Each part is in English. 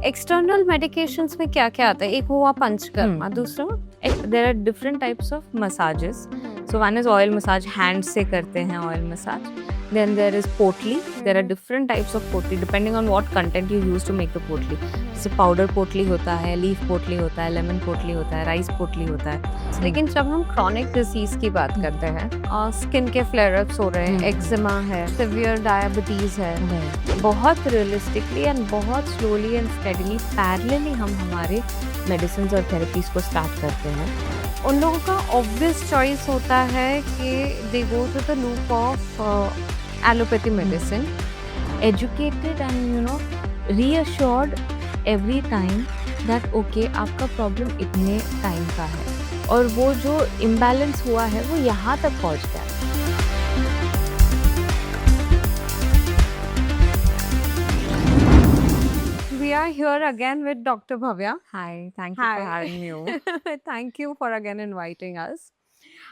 External medications में क्या-क्या आता है? एक हुआ पंचकर्मा, दूसरा? There are different types of massages. So one is oil massage, hands से करते हैं oil massage. Then there is potli. There are different types of potli depending on what content you use to make the potli. जैसे powder potli होता है, leaf potli होता है, lemon potli होता है, rice potli होता है. लेकिन जब हम क्रॉनिक डिजीज की बात करते हैं, स्किन के फ्लेयर अप्स हो रहे हैं, एक्जिमा है, सिवियर डायबिटीज है, बहुत रियलिस्टिकली एंड बहुत स्लोली एंड स्टेडीली पैरेलली हम हमारे मेडिसिन और थेरेपीज को स्टार्ट करते हैं. उन लोगों का ऑब्वियस चॉइस होता है कि they go to the loop of allopathy medicine, educated and reassured every time that okay आपका प्रॉब्लम इतने टाइम का है और वो जो इम्बैलेंस हुआ है वो यहाँ तक पहुँच गया. We are here again with Dr. Bhavya. Hi, thank you for having me. Thank you for again inviting us.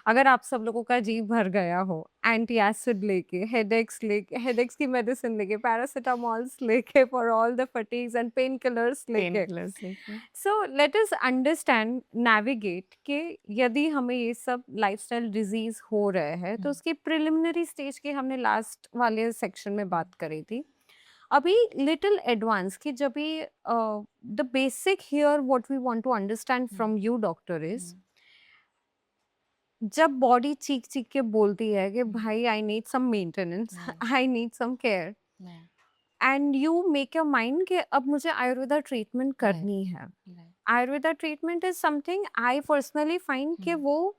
अगर आप सब लोगों का जी भर गया हो एंटी एसिड लेके, हेडेक्स की मेडिसिन लेके, पैरासिटामॉल्स लेके for all the fatigues and pain killers लेके, so let us understand, navigate कि यदि हमें ये सब लाइफस्टाइल डिजीज हो रहे हैं तो उसकी प्रिलिमिनरी स्टेज की हमने लास्ट वाले सेक्शन में बात करी थी. अभी लिटिल एडवांस कि जब भी the basic here what we want to understand from you doctor is, जब बॉडी चीख चीख के बोलती है कि भाई I need some maintenance, I need some care, and you make your mind कि अब मुझे आयुर्वेदा ट्रीटमेंट करनी है. Ayurveda treatment is something I personally find कि वो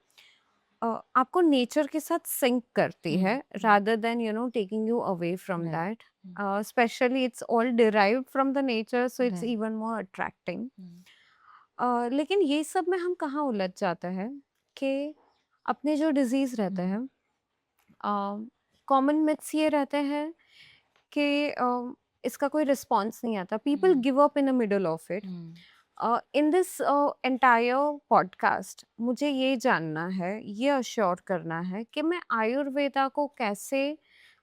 आपको नेचर के साथ सिंक करती है rather than taking you away from that. Especially it's all derived from the nature, so it's even more attracting. लेकिन ये सब में हम कहाँ उलझ जाते हैं कि अपने जो डिजीज रहते हैं, कॉमन मिथ्स ये रहते हैं कि इसका कोई रिस्पॉन्स नहीं आता. People give up in the middle of it. In this entire podcast मुझे ये जानना है, ये अश्योर करना है कि मैं आयुर्वेदा को कैसे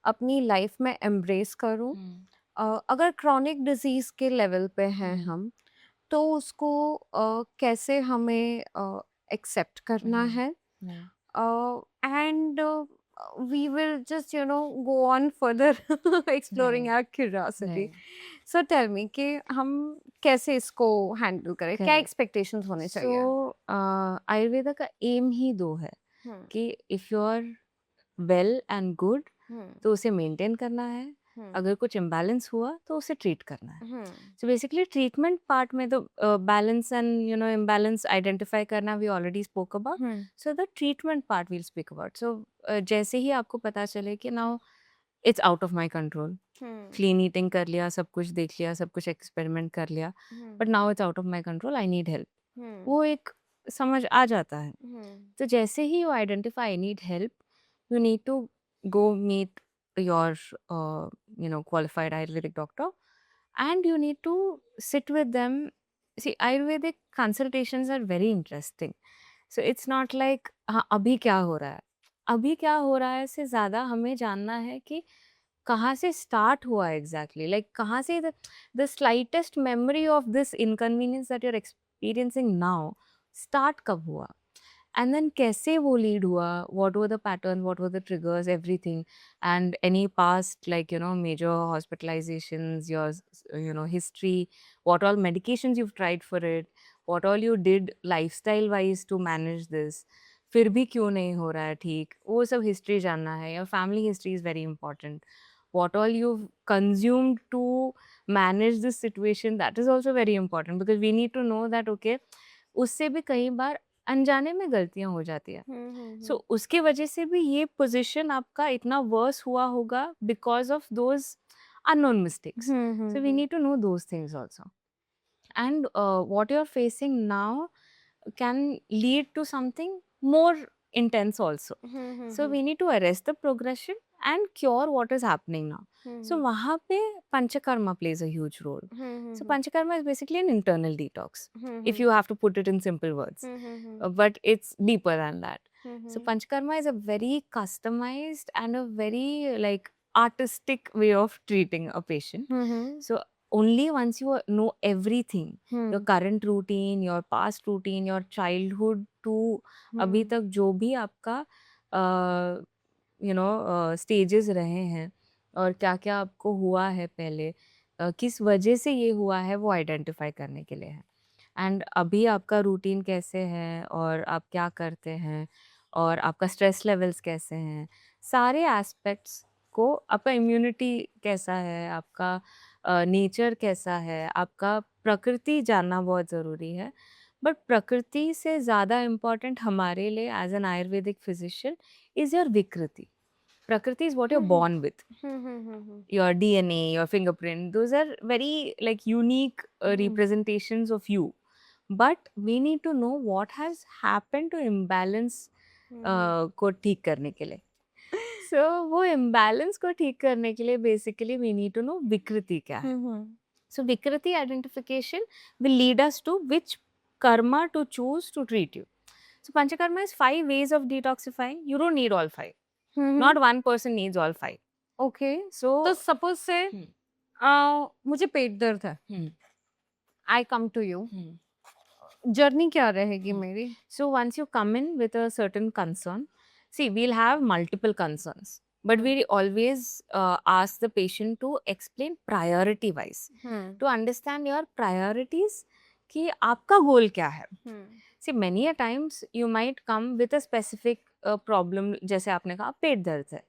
अपनी लाइफ में एम्ब्रेस करूं. अगर क्रॉनिक डिजीज के लेवल पे हैं हम, तो उसको कैसे हमें एक्सेप्ट करना है, and we will just go on further exploring our curiosity. So tell me कि हम कैसे इसको हैंडल करें, क्या एक्सपेक्टेशंस होने चाहिए? आयुर्वेदा का एम ही दो है कि if you are well and good तो उसे मेंटेन करना है, अगर कुछ इम्बैलेंस हुआ तो उसे ट्रीट करना है. सो बेसिकली ट्रीटमेंट पार्ट में तो बैलेंस एंड इम्बैलेंस आइडेंटिफाई करना we already spoke about. So the treatment part we'll speak about. So जैसे ही आपको पता चले कि now it's out of my control, clean eating कर लिया, सब कुछ देख लिया, सब कुछ एक्सपेरिमेंट कर लिया, but now it's out of my control, I need help, वो एक समझ आ जाता है. तो जैसे ही you identify I need help, you need to go meet your qualified ayurvedic doctor, and you need to sit with them. See, ayurvedic consultations are very interesting. So it's not like हाँ अभी क्या हो रहा है, अभी क्या हो रहा है से ज़्यादा हमें जानना है कि कहाँ से स्टार्ट हुआ एग्जैक्टली, लाइक कहाँ से the slightest memory of this inconvenience that you are experiencing now start कब हुआ, and then कैसे वो lead हुआ, what were the pattern, what were the triggers, everything, and any past major hospitalizations, your history, what all medications you've tried for it, what all you did lifestyle wise to manage this, फिर भी क्यों नहीं हो रहा है ठीक, वो सब history जानना है. Your family history is very important. What all you've consumed to manage this situation, that is also very important, because we need to know that okay, उससे भी कई बार अनजाने में गलतियां हो जाती है. सो उसके वजह से भी ये पोजीशन आपका इतना वर्स हुआ होगा because of those unknown mistakes. So we need to know those things also, and what you are facing now can lead to something more intense also. So we need to arrest the progression and cure what is happening now. So वहाँ पे panchakarma plays a huge role. So panchakarma is basically an internal detox, if you have to put it in simple words. But it's deeper than that. So panchakarma is a very customized and a very artistic way of treating a patient. So only once you know everything, your hmm current routine, your past routine, your childhood to अभी हम्म तक जो भी आपका stages रहे हैं और क्या क्या आपको हुआ है पहले, किस वजह से ये हुआ है वो आइडेंटिफाई करने के लिए है। एंड अभी आपका रूटीन कैसे है और आप क्या करते हैं और आपका स्ट्रेस लेवल्स कैसे हैं, सारे एस्पेक्ट्स को, आपका इम्यूनिटी कैसा है, आपका नेचर कैसा है, आपका प्रकृति जानना बहुत ज़रूरी है। बट प्रकृति से ज़्यादा इम्पॉर्टेंट हमारे लिए as an Ayurvedic physician is your Vikriti. Prakriti is what you're hmm born with. Your DNA, your fingerprint, those are very like unique representations of you. But we need to know what has happened to imbalance को ठीक करने के लिए. So वो imbalance को ठीक करने के लिए basically we need to know विकृति क्या है. So vikriti identification will lead us to which karma to choose to treat you. So panchakarma is 5 ways of detoxifying. You don't need all 5. Not one person needs all 5. Okay So तो suppose say Hmm. मुझे पेट दर्द है, Hmm. I come to you, Hmm. Journey क्या रहेगी Hmm. मेरी? So once you come in with a certain concern, see, we'll have multiple concerns, but we always ask the patient to explain priority wise, to understand your priorities कि आपका गोल क्या है. See, many a times you might come with a specific problem, जैसे आपने कहा पेट दर्द है,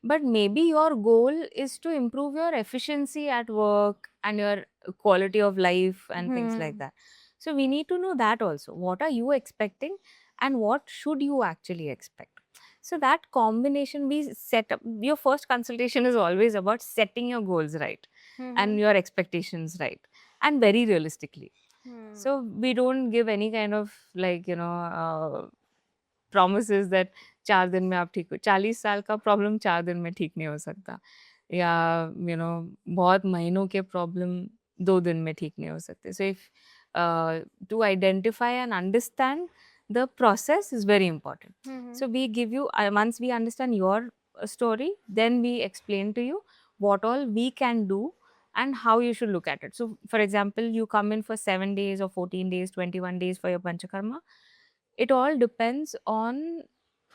but maybe your goal is to improve your efficiency at work and your quality of life and things like that. So we need to know that also. What are you expecting and what should you actually expect? So that combination we set up. Your first consultation is always about setting your goals right and your expectations right and very realistically. So we don't give any kind of like promises that 4 दिन में आप ठीक हो. 40 साल का problem 4 दिन में ठीक नहीं हो सकता, या बहुत महीनों के प्रॉब्लम 2 दिन में ठीक नहीं हो सकते. So if to identify and understand the process is very important. So we give you once we understand your story, then we explain to you what all we can do and how you should look at it. So for example, you come in for 7 days or 14 days, 21 days for your panchakarma. It all depends on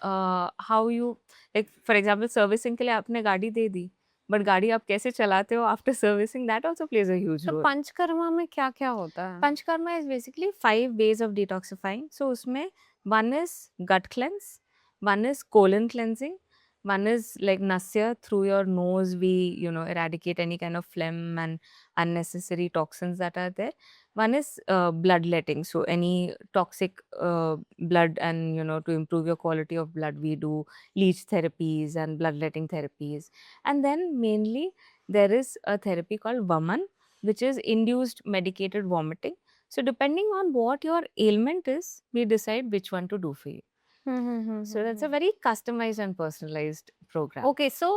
how you, like for example, servicing के लिए आपने गाड़ी दे दी, but गाड़ी आप कैसे चलाते हो after servicing, that also plays a huge तो role. पंचकर्मा में क्या क्या होता है? Panchkarma is basically 5 ways of detoxifying. So उसमें one is gut cleanse, one is colon cleansing, one is like nasya, through your nose we eradicate any kind of phlegm and unnecessary toxins that are there. One is bloodletting, so any toxic blood, and to improve your quality of blood we do leech therapies and bloodletting therapies. And then mainly there is a therapy called Vaman, which is induced medicated vomiting. So depending on what your ailment is, we decide which one to do for you. So that's a very customized and personalized program. Okay so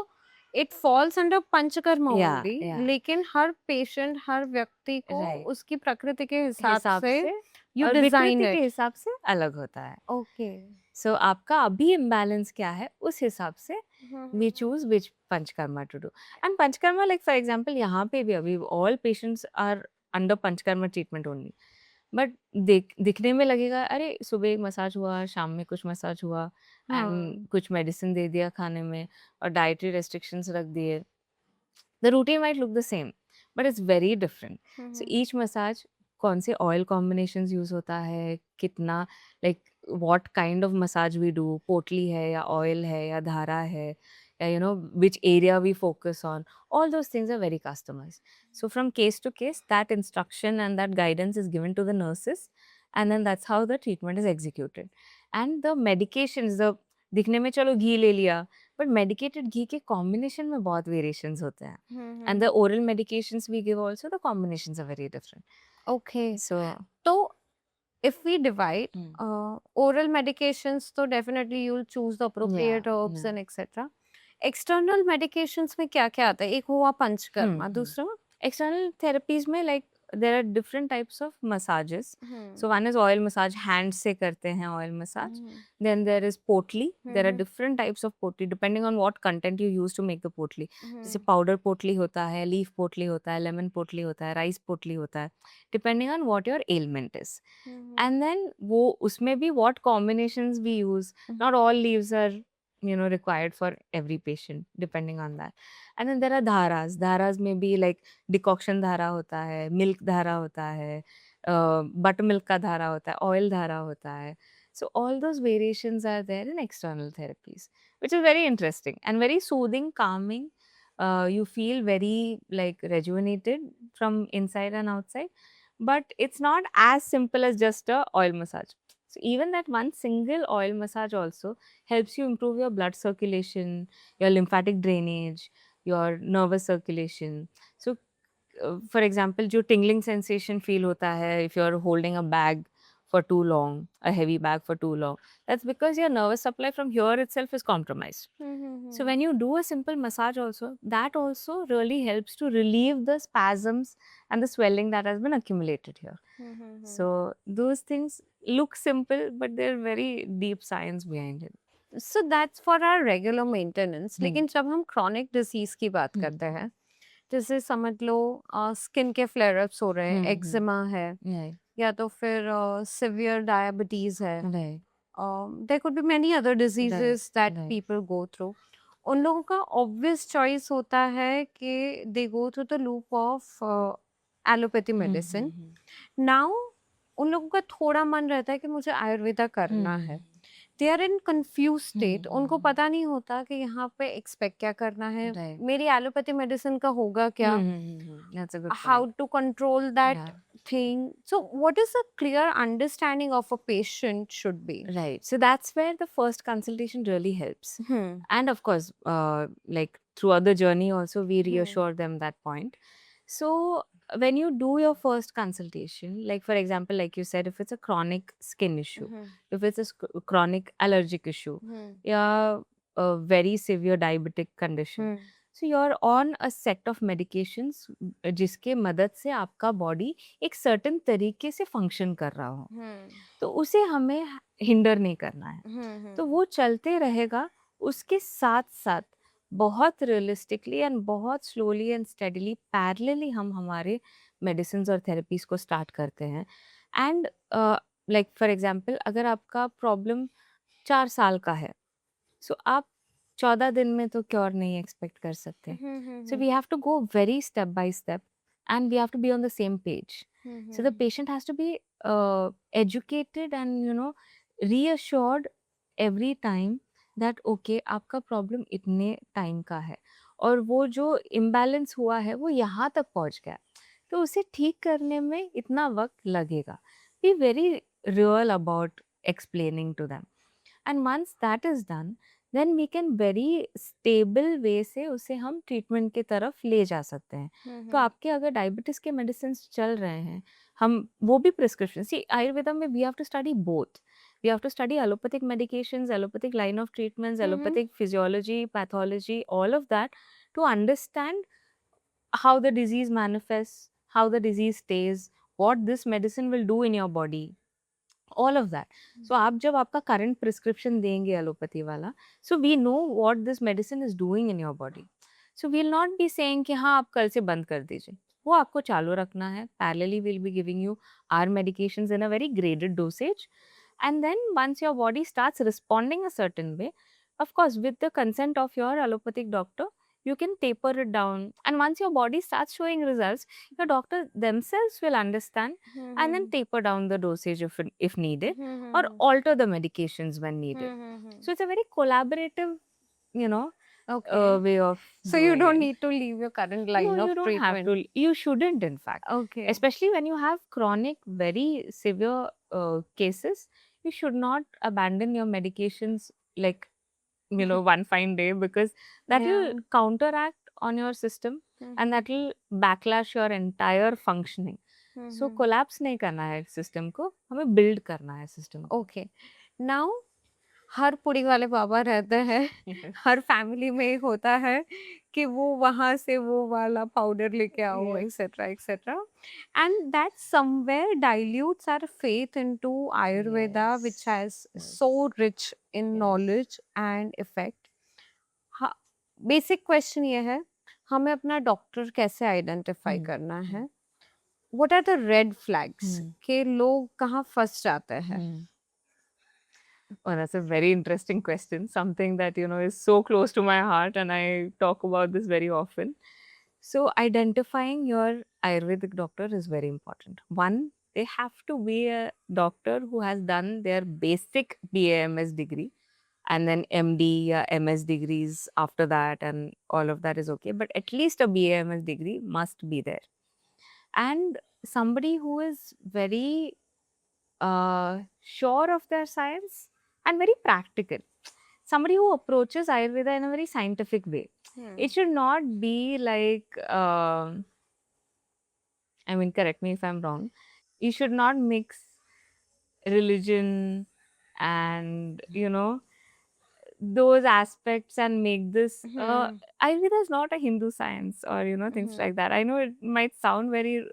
it falls under panchakarma Yeah, only, yeah. लेकिन हर patient, हर व्यक्ति को Right. उसकी प्रकृति के हिसाब हिसाब से से यू और डिजाइन विकृति के इट. हिसाब से अलग होता है. ओके So आपका अभी इम्बैलेंस क्या है उस हिसाब से we choose which panchkarma to do. And panchkarma, like for example, यहाँ पे भी अभी all patients are under panchkarma treatment only. But दिखने में लगेगा अरे सुबह एक मसाज हुआ, शाम में कुछ मसाज हुआ, and कुछ मेडिसिन दे दिया खाने में और डाइटरी रेस्ट्रिक्शंस रख दिए. The routine might look the same, but it's very different. So each massage, कौन से oil combinations use होता है, कितना, like what kind of massage we do, पोटली है या oil है या धारा है, या which area we focus on, all those things are very customized. So from case to case, that instruction and that guidance is given to the nurses, and then that's how the treatment is executed. And the medications, the दिखने में चलो घी ले लिया, but medicated घी के combination में बहुत variations होते हैं. And the oral medications we give also, the combinations are very different. Okay so तो if we divide oral medications, तो definitely you'll choose the appropriate herbs and etc. External medications में क्या क्या आता है? एक हुआ पंचकर्मा, दूसरा एक्सटर्नल थेरेपीज में like there are different types of massages. So one is oil massage, hand से करते हैं oil massage. Then there is potli. There are different types of potli depending on what content you use to make the potli. जैसे powder potli होता है, leaf potli होता है, lemon potli होता है, rice potli होता है, depending on what your ailment is. And then वो उसमें भी what combinations we use. Not all leaves are required for every patient depending on that. And then there are dharas. Dharas में भी like decoction धारा होता है, milk धारा होता है, बटर मिल्क का धारा होता है, ऑयल धारा होता है. So all those variations are there in external therapies, which is very interesting and very soothing, calming. You feel very like rejuvenated from inside and outside, but it's not as simple as just a oil massage. So even that one single oil massage also helps you improve your blood circulation, your lymphatic drainage, your nervous circulation. So for example, जो tingling sensation feel होता है if you're holding a bag for too long, a heavy bag for too long, that's because your nervous supply from here itself is compromised. So when you do a simple massage also, that also really helps to relieve the spasms and the swelling that has been accumulated here. So those things look simple, but there are very deep science behind it. So that's for our regular maintenance. लेकिन जब हम chronic disease की बात करते हैं, जैसे समझ लो स्किन के फ्लेयर अप्स हो रहे हैं, एक्जिमा है, या तो फिर सिवियर डायबिटीज है, there could be many other diseases that people go through. उन लोगों का ऑब्वियस चॉइस होता है कि they go through the loop of allopathy medicine. Now उन लोगों का थोड़ा मन रहता है कि मुझे आयुर्वेदा करना है. They are in confuse state. उनको पता नहीं होता कि यहाँ पे एक्सपेक्ट क्या करना है, मेरी एलोपैथी मेडिसिन का होगा क्या, how to control that thing. So what is a clear understanding of a patient should be? Right. So that's where the first consultation really helps. And of course, like throughout the journey also, we reassure them that point. So when you do your first consultation, like for example, like you said, if it's a chronic skin issue, if it's a chronic allergic issue, yeah, a very severe diabetic condition, so you're on a set of medications जिसके मदद से आपका body एक certain तरीके से function कर रहा हो, तो उसे हमें हिंडर नहीं करना है. तो वो चलते रहेगा. उसके साथ साथ बहुत रियलिस्टिकली एंड बहुत स्लोली एंड स्टेडीली पैरेलली हम हमारे मेडिसिन और थेरेपीज को स्टार्ट करते हैं. एंड लाइक फॉर एग्जांपल, अगर आपका प्रॉब्लम 4 साल का है, सो आप 14 दिन में तो क्योर नहीं एक्सपेक्ट कर सकते. So we have to go very step by step and we have to be on the same page. So the patient has to be educated and reassured every time that okay आपका problem इतने time का है और वो जो imbalance हुआ है वो यहाँ तक पहुँच गया, तो उसे ठीक करने में इतना वक्त लगेगा. Be very real about explaining to them, and once that is done, then we can very stable way से उसे हम ट्रीटमेंट की तरफ ले जा सकते हैं. तो आपके अगर डायबिटीज के मेडिसिन चल रहे हैं, हम वो भी प्रिस्क्रिप्शन, सी आयुर्वेदा में we have to study both. We have to study allopathic medications, allopathic line of treatments, allopathic physiology, pathology, all of that to understand how the disease manifests, how the disease stays, what this medicine will do in your body, all of that. So आप जब आपका current prescription देंगे allopathy वाला, so we know what this medicine is doing in your body. So we'll not be saying कि हाँ आप कल से बंद कर दीजिए, वो आपको चालू रखना है. Parallelly we'll be giving you our medications in a very graded dosage. And then once your body starts responding a certain way, of course with the consent of your allopathic doctor, you can taper it down. And once your body starts showing results, your doctor themselves will understand and then taper down the dosage if needed, or alter the medications when needed. So it's a very collaborative, way of So you don't need to leave your current line of you don't treatment. have to. You shouldn't, in fact. Okay. Especially when you have chronic, very severe cases, you should not abandon your medications like, one fine day, because that will counteract on your system and that will backlash your entire functioning. So collapse नहीं करना है system को, हमें build करना है system को. Okay. Now हर पुड़ी वाले बाबा रहते हैं, हर फैमिली में होता है कि वो वहां से वो वाला पाउडर लेके आओ, Yes. Etcetera etcetera, and that somewhere dilutes our faith into Ayurveda Yes. Which has Yes. So rich in Yes. Knowledge and effect. हाँ, बेसिक क्वेश्चन ये है, हमें अपना डॉक्टर कैसे आइडेंटिफाई करना है? What are the red flags कि लोग कहाँ फंस जाते हैं? Oh, that's a very interesting question. Something that, you know, is so close to my heart, and I talk about this very often. So, identifying your Ayurvedic doctor is very important. One, they have to be a doctor who has done their basic BAMS degree, and then MD, MS degrees after that, and all of that is okay. But at least a BAMS degree must be there. And somebody who is very sure of their science and very practical. Somebody who approaches Ayurveda in a very scientific way. It should not be like, I mean, correct me if I'm wrong. You should not mix religion and, you know, those aspects and make this Ayurveda is not a Hindu science or, you know, things like that. I know it might sound very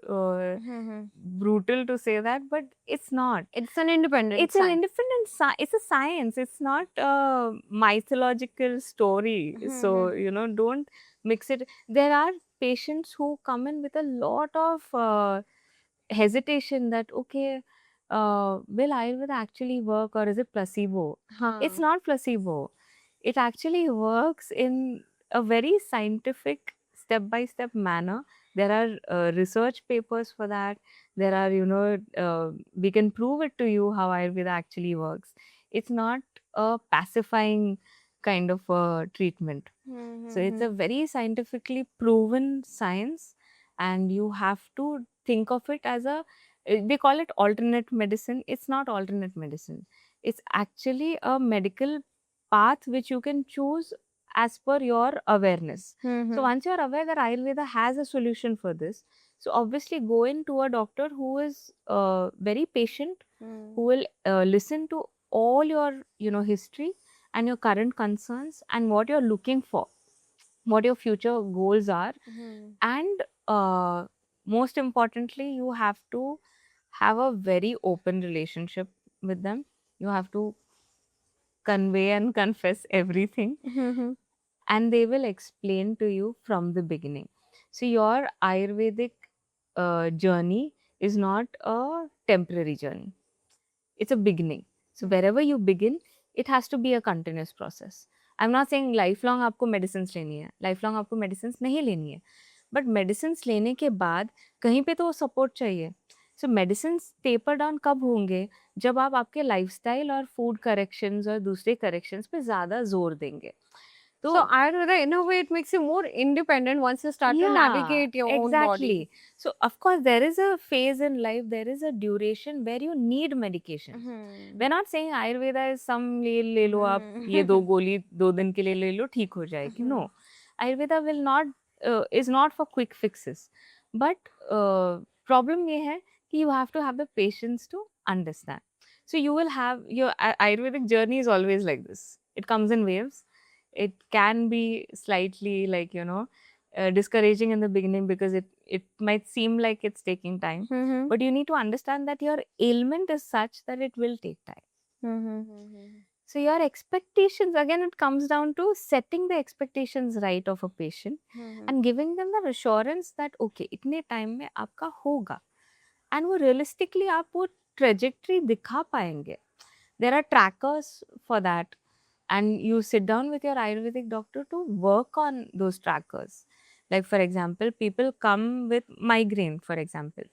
brutal to say that, but it's not. It's an independent It's an science. independent it's a science. It's not a mythological story. So, you know, don't mix it. There are patients who come in with a lot of hesitation that, okay, will Ayurveda actually work or is it placebo? It's not placebo. It actually works in a very scientific step by step manner. There are research papers for that. There are, you know, we can prove it to you how Ayurveda actually works. It's not a pacifying kind of a treatment. So it's a very scientifically proven science, and you have to think of it as a, they call it alternate medicine. It's not alternate medicine. It's actually a medical path which you can choose as per your awareness. So once you're aware that Ayurveda has a solution for this, so obviously go into a doctor who is very patient, who will listen to all your, you know, history and your current concerns and what you're looking for, what your future goals are, and most importantly, you have to have a very open relationship with them. You have to convey and confess everything, and they will explain to you from the beginning. So your Ayurvedic journey is not a temporary journey. It's a beginning. So wherever you begin, it has to be a continuous process. I'm not saying lifelong आपको medicines लेनी है, lifelong आपको medicines नहीं लेनी है, but medicines लेने के बाद कहीं पे तो वो support चाहिए. So medicines taper down कब होंगे? जब आप आपके lifestyle और food corrections और दूसरे corrections पे ज़्यादा जोर देंगे. So Ayurveda, in a way, it makes you more independent once you start to navigate your own body. So of course, there is a phase in life, there is a duration where you need medication. We're not saying Ayurveda is some ले लो आप, ये दो गोली 2 दिन के लिए ले लो, ठीक हो जाएगी. No, Ayurveda will not is not for quick fixes. But problem ये है कि you have to have the patience to understand. So you will have your Ayurvedic journey is always like this. It comes in waves. It can be slightly like, you know, discouraging in the beginning because it might seem like it's taking time, but you need to understand that your ailment is such that it will take time. So your expectations, again, it comes down to setting the expectations right of a patient and giving them the assurance that okay, इतने time में आपका होगा, and वो realistically आप वो trajectory दिखा पाएंगे. There are trackers for that. And you sit down with your Ayurvedic doctor to work on those trackers. Like for example, people come with migraine, for example.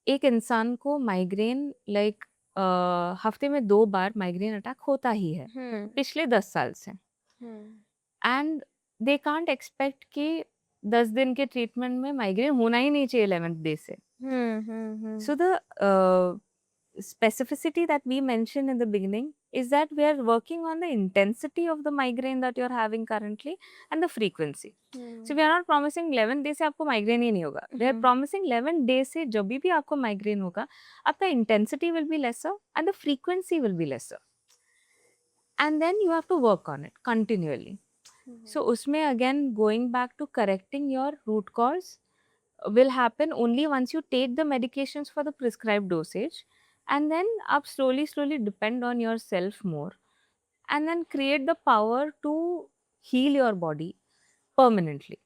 एक इंसान को migraine like हफ्ते में 2 बार migraine attack होता ही है पिछले 10 साल से. And they can't expect कि 10 दिन के treatment में migraine होना ही नहीं चाहिए 11th day से. So the specificity that we mentioned in the beginning is that we are working on the intensity of the migraine that you're having currently and the frequency. So we are not promising 11 days से आपको migraine ही नहीं होगा. We are promising 11 days से जब भी आपको migraine होगा, आपका intensity will be lesser and the frequency will be lesser. And then you have to work on it continually. So उसमें again going back to correcting your root cause will happen only once you take the medications for the prescribed dosage, and then आप slowly depend on yourself more, and then create the power to heal your body permanently.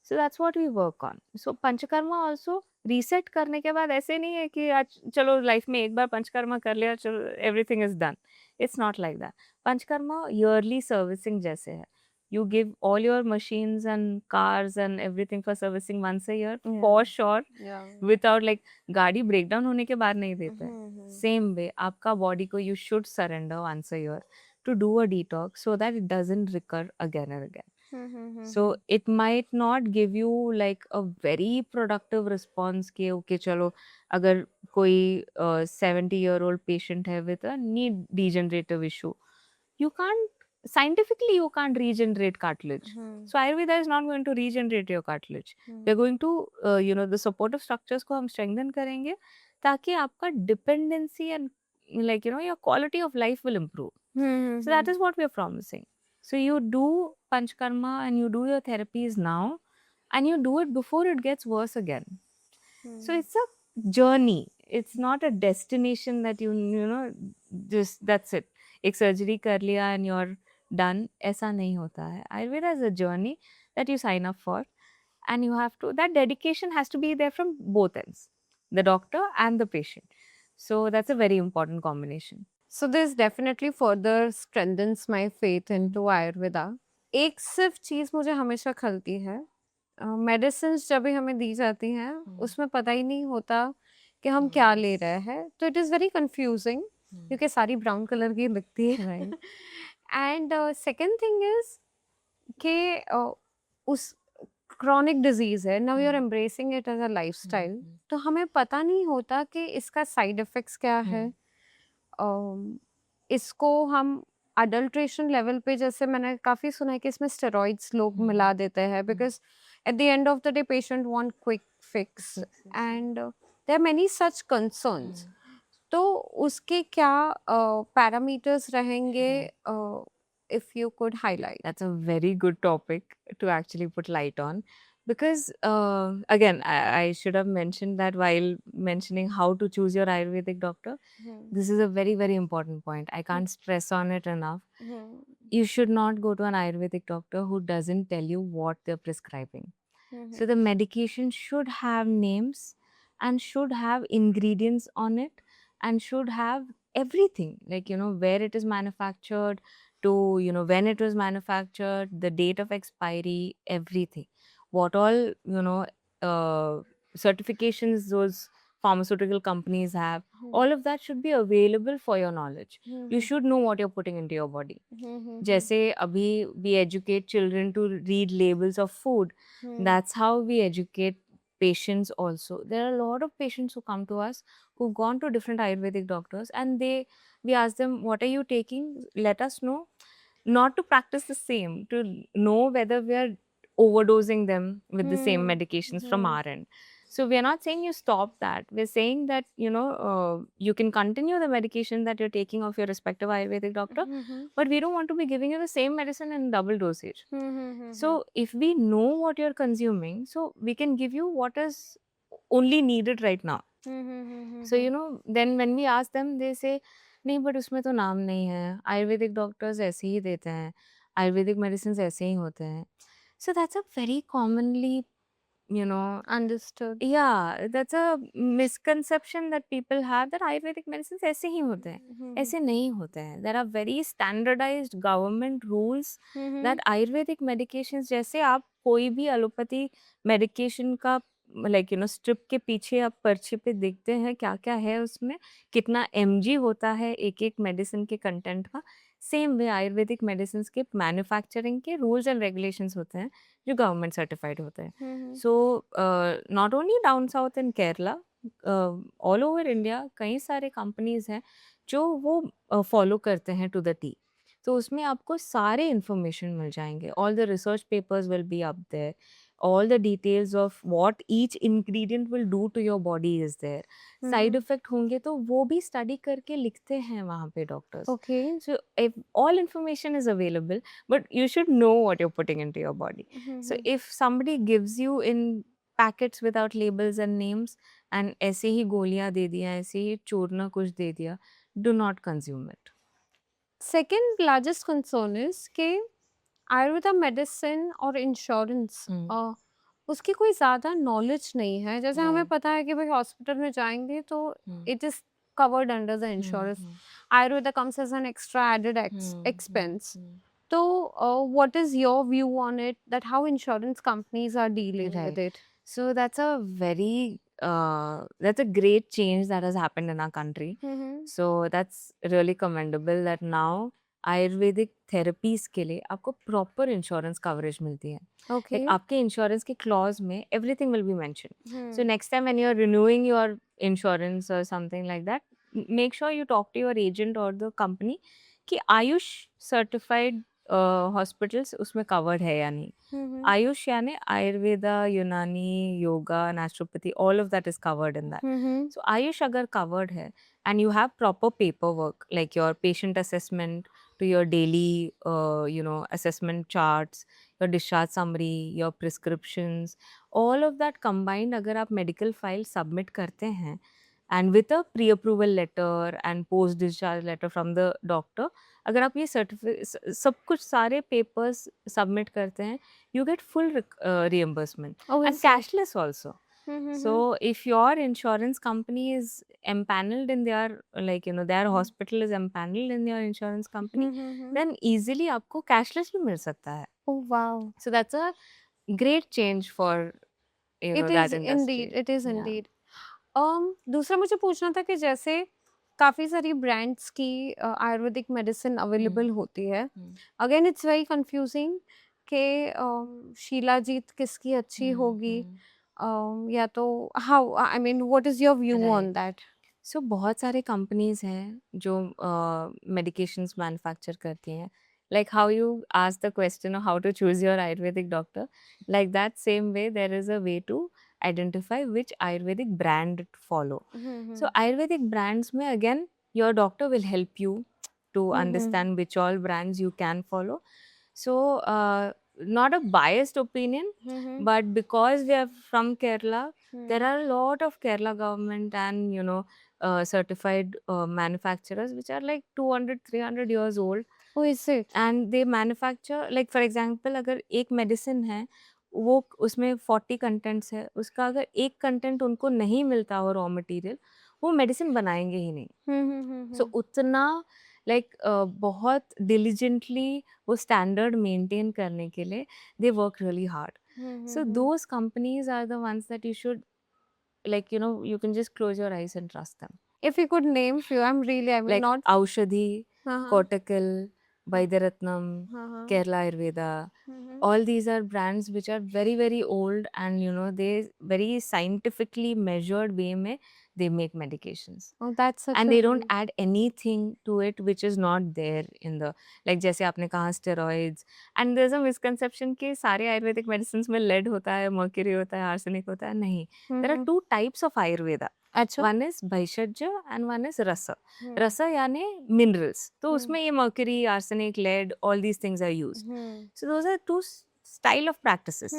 So that's what we work on. So panchakarma also reset करने के बाद ऐसे नहीं है कि आज चलो लाइफ में एक बार पंचकर्मा कर लिया चलो everything is done. It's not like that. Panchakarma yearly servicing जैसे है. You give all your machines and cars and everything for servicing once a year for sure. Without like गाड़ी breakdown होने के बाद नहीं देते हैं. Same way आपका body को you should surrender once a year to do a detox so that it doesn't recur again and again. So it might not give you like a very productive response कि okay चलो अगर कोई 70-year-old patient है with a knee degenerative issue, you can't scientifically you can't regenerate cartilage. So Ayurveda is not going to regenerate your cartilage. We're going to the supportive structures को हम strengthen करेंगे ताकि आपका dependency and like your quality of life will improve. So that is what we are promising. So you do panchkarma and you do your therapies now, and you do it before it gets worse again. So it's a journey. It's not a destination that you know just that's it. एक surgery कर लिया and you're done. ऐसा नहीं होता है. Ayurveda is a journey that you sign up for, and you have to. That dedication has to be there from both ends, the doctor and the patient. So that's a very important combination. So this definitely further strengthens my faith into Ayurveda. एक सिर्फ चीज मुझे हमेशा खलती है, medicine जब भी हमें दी जाती हैं उसमें पता ही नहीं होता कि हम क्या ले रहे हैं, तो इट इज़ वेरी कंफ्यूजिंग क्योंकि सारी ब्राउन कलर की दिखती है. एंड सेकेंड थिंग इज कि उस क्रॉनिक डिजीज है, now you are embracing it as a lifestyle, तो हमें पता नहीं होता कि इसका साइड इफेक्ट्स क्या है. इसको हम अडल्ट्रेशन लेवल पे, जैसे मैंने काफ़ी सुना है कि इसमें स्टेरॉइड्स लोग मिला देते हैं because at the end of the day patient want quick fix and there are many such concerns. तो उसके क्या पैरामीटर्स रहेंगे, if you could highlight? That's a very good topic to actually put light on, because again I should have mentioned that while mentioning how to choose your Ayurvedic doctor. This is a very very important point. I can't stress on it enough. You should not go to an Ayurvedic doctor who doesn't tell you what they're prescribing. So the medication should have names and should have ingredients on it and should have everything, like where it is manufactured, to when it was manufactured, the date of expiry, everything, what all certifications those pharmaceutical companies have. All of that should be available for your knowledge. You should know what you're putting into your body. जैसे अभी we educate children to read labels of food, that's how we educate patients also. There are a lot of patients who come to us who've gone to different Ayurvedic doctors, and we ask them, what are you taking? Let us know. Not to practice the same, to know whether we are overdosing them with the same medications from our end. So we are not saying you stop that. We're saying that you can continue the medication that you're taking of your respective Ayurvedic doctor, but we don't want to be giving you the same medicine in double dosage. So if we know what you're consuming, so we can give you what is only needed right now. So then when we ask them, they say नहीं but उसमें तो नाम नहीं है, Ayurvedic doctors ऐसे ही देते हैं, Ayurvedic medicine ऐसे ही होते हैं. So that's a very commonly understood. Yeah, that's a misconception that people have, that Ayurvedic medicines ऐसे ही होते हैं. ऐसे नहीं होते हैं. There are very standardized government rules that Ayurvedic medications, जैसे आप कोई भी एलोपैथी मेडिकेशन का स्ट्रिप के पीछे आप पर्ची पे देखते हैं क्या क्या है उसमें, कितना mg होता है एक एक मेडिसिन के कंटेंट का, सेम वे आयुर्वेदिक मेडिसिन के मैन्युफैक्चरिंग के रूल्स एंड रेगुलेशंस होते हैं जो गवर्नमेंट सर्टिफाइड होते हैं. So not only down south in Kerala, all over India कई सारे कंपनीज हैं जो वो फॉलो करते हैं टू द टी. तो उसमें आपको सारे इन्फॉर्मेशन मिल जाएंगे. All the research papers will be up there. all the details of what each ingredient will do to your body is there. Side effect होंगे तो वो भी study करके लिखते हैं वहाँ पे doctors. Okay. So if all information is available, but you should know what you're putting into your body. So if somebody gives you in packets without labels and names and ऐसे ही गोलियां दे दिया, ऐसे ही चूरना कुछ दे दिया, do not consume it. Second largest concern is कि Ayurveda medicine और insurance उसकी कोई ज़्यादा नॉलेज नहीं है। जैसे हमें Right. पता है कि भाई हॉस्पिटल में जाएँगे तो Hmm. It is covered under the insurance. Ayurveda comes as an extra added expense. तो what is your view on it that how insurance companies are dealing with it? So that's a great change that has happened in our country. So that's really commendable that now Ayurvedic therapies के लिए आपको proper insurance coverage मिलती है. Okay. Like आपके insurance के clause में everything will be mentioned. So next time when you're renewing your insurance or something like that, make sure you talk to your agent or the company कि Ayush certified hospitals उसमें covered है या नहीं. Ayush यानी Ayurveda, Unani, Yoga, Naturopathy, all of that is covered in that. So Ayush agar covered hai and you have proper paperwork like your patient assessment to your daily assessment charts, your discharge summary, your prescriptions, all of that combined agar aap medical file submit karte hain and with a pre-approval letter and post-discharge letter from the doctor, अगर आप ये सब कुछ सारे papers submit करते हैं, you get full reimbursement. Oh, And is it? cashless also. So if your insurance company is empaneled in their their hospital is empaneled in your insurance company, then easily आपको cashless भी मिल सकता है. Oh wow. So that's a great change for It that is industry. indeed. It is Yeah. indeed. दूसरा मुझे पूछना था कि जैसे काफ़ी सारी ब्रांड्स की आयुर्वेदिक मेडिसिन अवेलेबल होती है। अगेन इट्स वेरी कंफ्यूजिंग कि शीलाजीत किसकी अच्छी होगी या तो how I mean what is your view on that? So बहुत सारे कंपनीज हैं जो मेडिकेशंस मैन्युफैक्चर करती हैं. Like how you asked the question of how to choose your Ayurvedic doctor, like that same way there is a way to identify which Ayurvedic brand to follow. So Ayurvedic brands में again your doctor will help you to understand which all brands you can follow. So not a biased opinion, but because we are from Kerala, there are a lot of Kerala government and certified manufacturers which are like 200-300 years old. Oh, is it? And they manufacture like for example अगर एक medicine है वो उसमें 40 contents है, उसका अगर एक content उनको नहीं मिलता हो raw material, वो medicine बनाएंगे ही नहीं. So उतना like बहुत diligently वो standard maintain करने के लिए they work really hard. So those companies are the ones that you should you can just close your eyes and trust them. If you could name few, I mean Like not. Aushadhi, Kottakkal, Vaidyaratnam, Kerala Ayurveda. All these are brands which are very, very old and they very scientifically measured way में they make medications. Oh, that's such And a they don't add anything to it which is not there in the like जैसे आपने कहा steroids. And there's a misconception कि सारे Ayurvedic medicines में lead होता है, mercury होता है, arsenic होता है. नहीं. There are two types of Ayurveda. अच्छा. One is Bhaishajya and one is Rasa. Rasa यानी minerals. तो उसमें ये mercury, arsenic, lead, all these things are used. So those are two style of practices.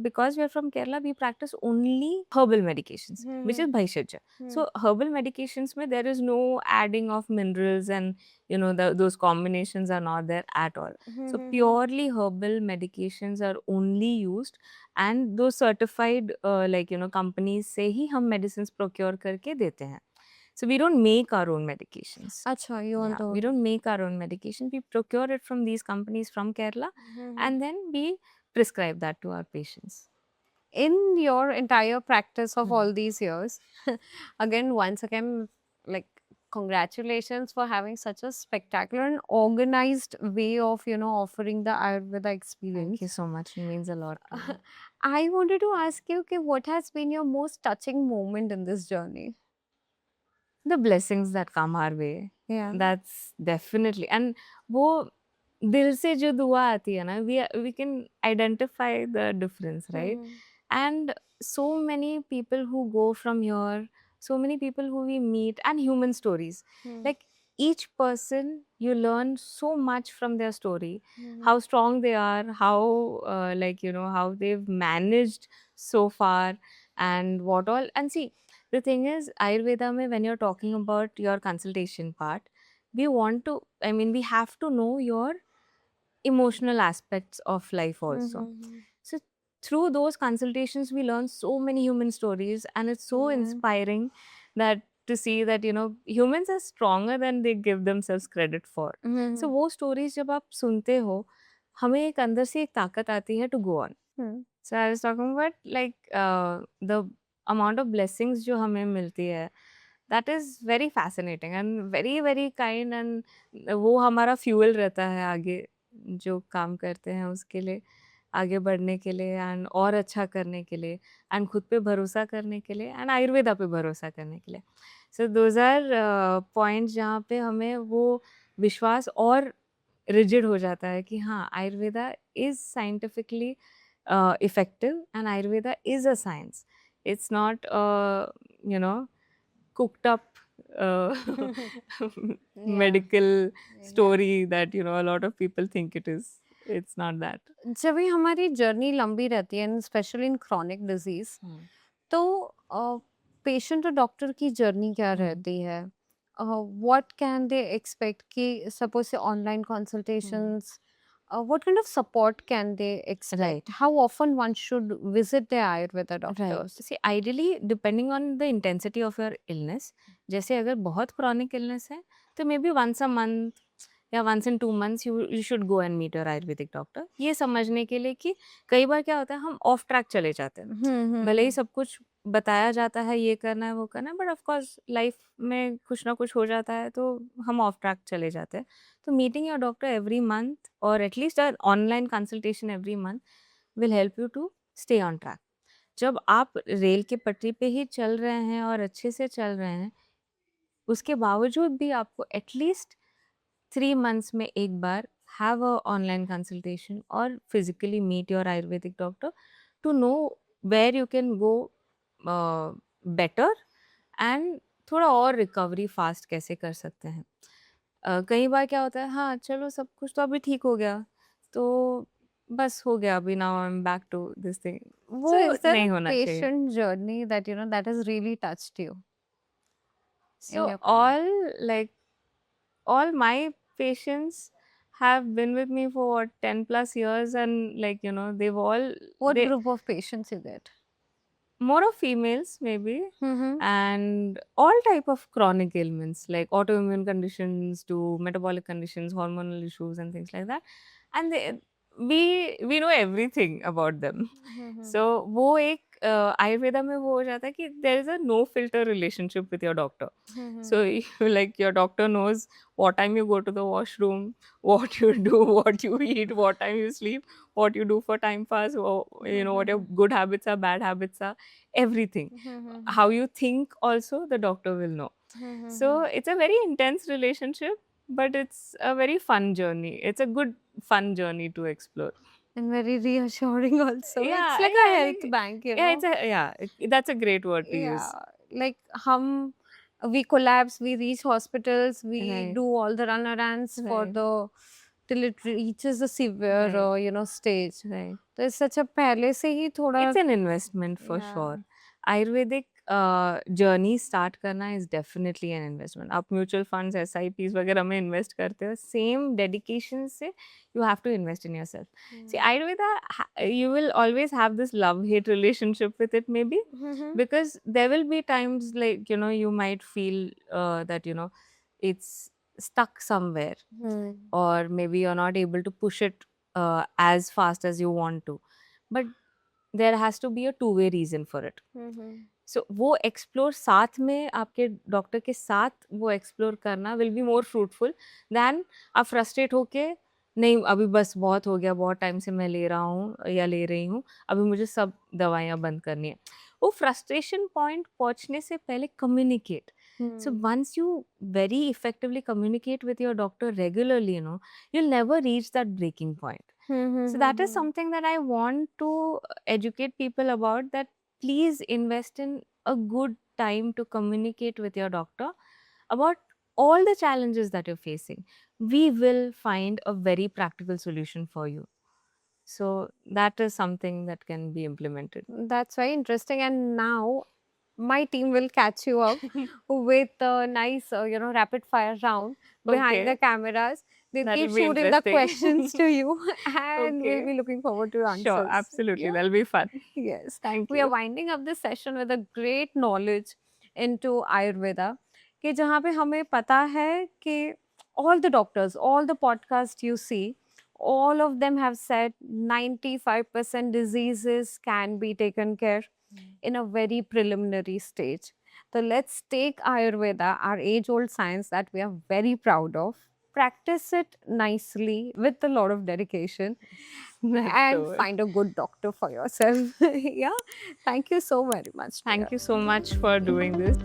Because we are from Kerala, we practice only herbal medications, which is Bhaishajya. So herbal medications में there is no adding of minerals and those combinations are not there at all. So purely herbal medications are only used and those certified companies से ही हम medicines procure करके देते हैं. So we don't make our own medications. अच्छा, We don't make our own medication. We procure it from these companies from Kerala and then we prescribe that to our patients. In your entire practice of all these years, once again, like congratulations for having such a spectacular and organized way of offering the Ayurveda experience. Thank you so much. It means a lot to me. I wanted to ask you, okay, what has been your most touching moment in this journey? The blessings that come our way. Yeah. That's definitely. And वो दिल से जो दुआ आती है ना, we can identify the difference, right? And so many people who go from here, so many people who we meet, and human stories, like each person, you learn so much from their story, how strong they are, how like you know, how they've managed so far, and what all. And see, the thing is, Ayurveda mein, when you're talking about your consultation part, we want to, I mean, we have to know your emotional aspects of life also. So through those consultations, we learn so many human stories, and it's so inspiring that to see that you know humans are stronger than they give themselves credit for. So वो stories जब आप सुनते हो, हमें एक अंदर से एक ताकत आती है to go on. So I was talking about like the amount of blessings जो हमें मिलती है, that is very fascinating and very very kind, and वो हमारा fuel रहता है आगे जो काम करते हैं उसके लिए, आगे बढ़ने के लिए, एंड और अच्छा करने के लिए, एंड खुद पे भरोसा करने के लिए, एंड आयुर्वेदा पे भरोसा करने के लिए. सो दोज आर पॉइंट्स जहाँ पे हमें वो विश्वास और रिजिड हो जाता है कि हाँ, Ayurveda is scientifically effective, and Ayurveda is a science. It's not you know cooked up medical story that you know a lot of people think it is. It's not that. जब भी हमारी जर्नी लंबी रहती है, स्पेशली इन क्रॉनिक डिजीज, तो patient और doctor की journey क्या रहती है? व्हाट कैन दे एक्सपेक्ट कि सपोज से online consultations, what kind of support can they expect? Right. How often one should visit their Ayurveda Right. doctors? See, ideally, depending on the intensity of your illness, जैसे अगर बहुत chronic illness है, तो maybe once a month या once in 2 months you should go and meet your Ayurvedic doctor. ये समझने के लिए कि कई बार क्या होता है, हम off track चले जाते हैं. भले ही सब कुछ बताया जाता है, ये करना है, वो करना है, but of course life में कुछ ना कुछ हो जाता है, तो हम off track चले जाते हैं. तो meeting your doctor every month or at least an online consultation every month will help you to stay on track. जब आप रेल की पटरी पे ही चल रहे हैं और अच्छे से चल रहे हैं, उसके बावजूद भी आपको एटलीस्ट 3 months में एक बार have a online consultation or physically meet your Ayurvedic doctor to know where you can go better, and थोड़ा और रिकवरी फास्ट कैसे कर सकते हैं. कई बार क्या होता है, हाँ चलो सब कुछ तो अभी ठीक हो गया, तो बस हो गया, अभी now I am back to this thing. वो So is there नहीं a होना चाहिए. patient journey that you know that has really touched you in So your career? all my patients have been with me for what, 10 plus years, and like you know they've all What they group of patients you get? more of females maybe, Mm-hmm. and all type of chronic ailments like autoimmune conditions to metabolic conditions, hormonal issues and things like that, and we know everything about them. So वो एक आयुर्वेदा में वो हो जाता है कि there is a no filter relationship with your doctor. So you, like your doctor knows what time you go to the washroom, what you do, what you eat, what time you sleep, what you do for time pass, you know what your good habits are, bad habits are, everything. How you think also the doctor will know. So it's a very intense relationship, but it's a very fun journey. It's a good fun journey to explore. And very reassuring also. Yeah, It's like a yeah, health bank, you yeah, know. it's a that's a great word to Yeah, use. like we collapse, we reach hospitals, we Right. do all the runarounds for Right. the till it reaches the severe Right. you know stage. Right. तो इस अच्छा पहले से ही थोड़ा It's an investment for yeah. sure. Ayurvedic journey start करना is definitely an investment. आप mutual funds, SIPs वगैरह में इन्वेस्ट करते हो, सेम डेडिकेशन से you have to invest in yourself. See Ayurveda, you will always have this love hate relationship with it maybe, because there will be times like you know you might feel that you know it's stuck somewhere, or maybe you're not able to push it as fast as you want to, but there has to be a two-way reason for it. सो वो explore साथ में आपके doctor के साथ वो explore करना will be more fruitful than आप frustrate होके नहीं अभी बस बहुत हो गया, बहुत टाइम से मैं ले रहा हूँ या ले रही हूँ, अभी मुझे सब दवाइयाँ बंद करनी है. वो frustration point पहुंचने से पहले communicate. So once you very effectively communicate with your doctor regularly, you'll never reach that breaking point. So that is something that I want to educate people about, that please invest in a good time to communicate with your doctor about all the challenges that you're facing. We will find a very practical solution for you. So that is something that can be implemented. That's very interesting. And now my team will catch you up with a nice, rapid fire round behind the Okay. cameras. They'll That'll keep be shooting the questions interesting. to you, and we'll Okay. be looking forward to your answers. Sure, absolutely. Yeah. That'll be fun. Yes. Thank We are you. winding up this session with a great knowledge into Ayurveda, कि जहाँ पे हमें पता है कि all the doctors, all the podcasts you see, all of them have said 95% diseases can be taken care in a very preliminary stage. So let's take Ayurveda, our age-old science that we are very proud of, practice it nicely with a lot of dedication, Thanks and so much. find a good doctor for yourself. Yeah. Thank you so very much. Thank dear. you so much for doing this.